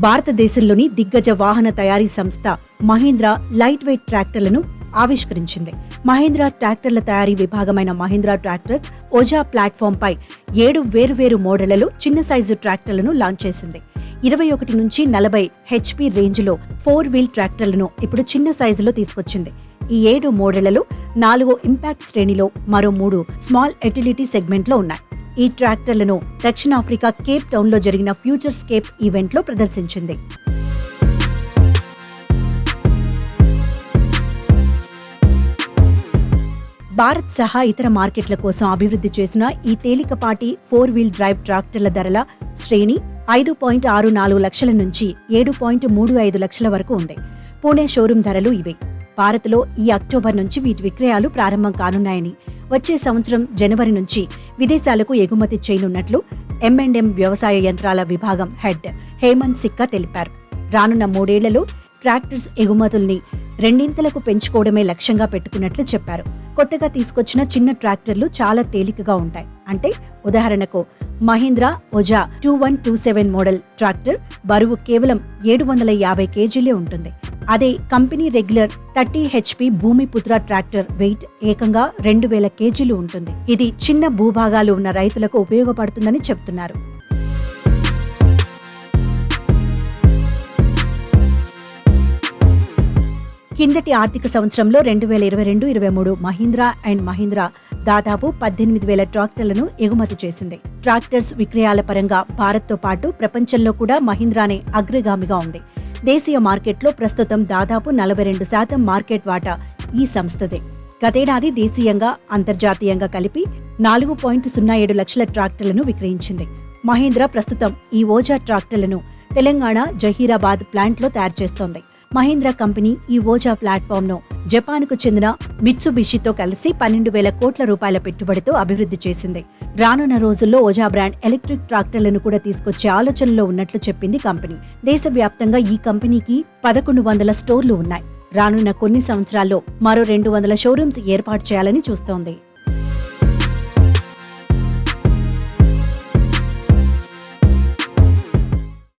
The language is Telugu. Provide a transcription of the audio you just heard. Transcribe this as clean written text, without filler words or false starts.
భారతదేశంలోని దిగ్గజ వాహన తయారీ సంస్థ మహీంద్రా లైట్ వెయిట్ ట్రాక్టర్లను ఆవిష్కరించింది. మహీంద్రా ట్రాక్టర్ల తయారీ విభాగమైన మహీంద్రా ట్రాక్టర్స్ ఓజా ప్లాట్ఫామ్ పై 7 వేర్వేరు మోడళ్లలో చిన్న సైజు ట్రాక్టర్లను లాంచ్ చేసింది. 21 నుంచి 40 హెచ్పీ రేంజ్లో 4 వీల్ ట్రాక్టర్లను ఇప్పుడు చిన్న సైజులో తీసుకొచ్చింది. ఈ 7 మోడళ్లలో 4 ఇంపాక్ట్ శ్రేణిలో, మరో 3 స్మాల్ యుటిలిటీ సెగ్మెంట్లో ఉన్నాయి. ఈ ట్రాక్టర్లను దక్షిణాఫ్రికా కేప్ టౌన్లో జరిగిన ఫ్యూచర్ స్కేప్ ఈవెంట్లో ప్రదర్శించింది. భారత్ సహా ఇతర మార్కెట్ల కోసం అభివృద్ధి చేసిన ఈ తేలికపాటి 4 వీల్ డ్రైవ్ ట్రాక్టర్ల ధరల శ్రేణి 5.64 లక్షల నుంచి 7.35 లక్షల వరకు ఉంది. పూణే షోరూం ధరలు ఇవే. భారత్లో ఈ అక్టోబర్ నుంచి వీటి విక్రయాలు ప్రారంభం కానున్నాయని, వచ్చే సంవత్సరం జనవరి నుంచి విదేశాలకు ఎగుమతి చేయనున్నట్లు M&M వ్యవసాయ యంత్రాల విభాగం హెడ్ హేమంత్ సిక్కా తెలిపారు. రానున్న 3 ఏళ్లలో ట్రాక్టర్స్ ఎగుమతుల్ని 2 పెంచుకోవడమే లక్ష్యంగా పెట్టుకున్నట్లు చెప్పారు. కొత్తగా తీసుకొచ్చిన చిన్న ట్రాక్టర్లు చాలా తేలికగా ఉంటాయి. అంటే ఉదాహరణకు మహీంద్రా ఓజా 2127 మోడల్ ట్రాక్టర్ బరువు కేవలం 750 కేజీలే ఉంటుంది. అదే company regular 30 HP Bhumiputra tractor weight ఏకంగా 2000 కేజీలు ఉంటుంది. ఇది చిన్న భూభాగాలు ఉన్న రైతులకు ఉపయోగపడుతుందని చెప్తున్నారు. కిందటి ఆర్థిక సంవత్సరంలో 2022-23 మహీంద్రా అండ్ మహీంద్రా దాదాపు 18,000 ట్రాక్టర్లను ఎగుమతి చేసింది. ట్రాక్టర్స్ విక్రయాల పరంగా భారత్తో పాటు ప్రపంచంలో కూడా మహీంద్రానే అగ్రగామిగా ఉంది. దేశీయ మార్కెట్లో ప్రస్తుతం దాదాపు 42% మార్కెట్ వాటా ఈ సంస్థదే. గతేడాది దేశీయంగా, అంతర్జాతీయంగా కలిపి 4.07 లక్షల ట్రాక్టర్లను విక్రయించింది. మహీంద్రా ప్రస్తుతం ఈ ఓజా ట్రాక్టర్లను తెలంగాణ జహీరాబాద్ ప్లాంట్లో తయారు చేస్తోంది. మహీంద్రా కంపెనీ ఈ ఓజా ప్లాట్ఫామ్ను జపాన్కు చెందిన మిత్సుబిషితో కలిసి 12,000 కోట్ల రూపాయల పెట్టుబడితో అభివృద్ధి చేసింది. రానున్న రోజుల్లో ఓజా బ్రాండ్ ఎలక్ట్రిక్ ట్రాక్టర్లను కూడా తీసుకొచ్చే ఆలోచనలో ఉన్నట్లు చెప్పింది కంపెనీ. దేశవ్యాప్తంగా ఈ కంపెనీకి 1100 స్టోర్లు ఉన్నాయి. రానున్న కొన్ని సంవత్సరాల్లో మరో 200 షోరూమ్స్ ఏర్పాటు చేయాలని చూస్తోంది.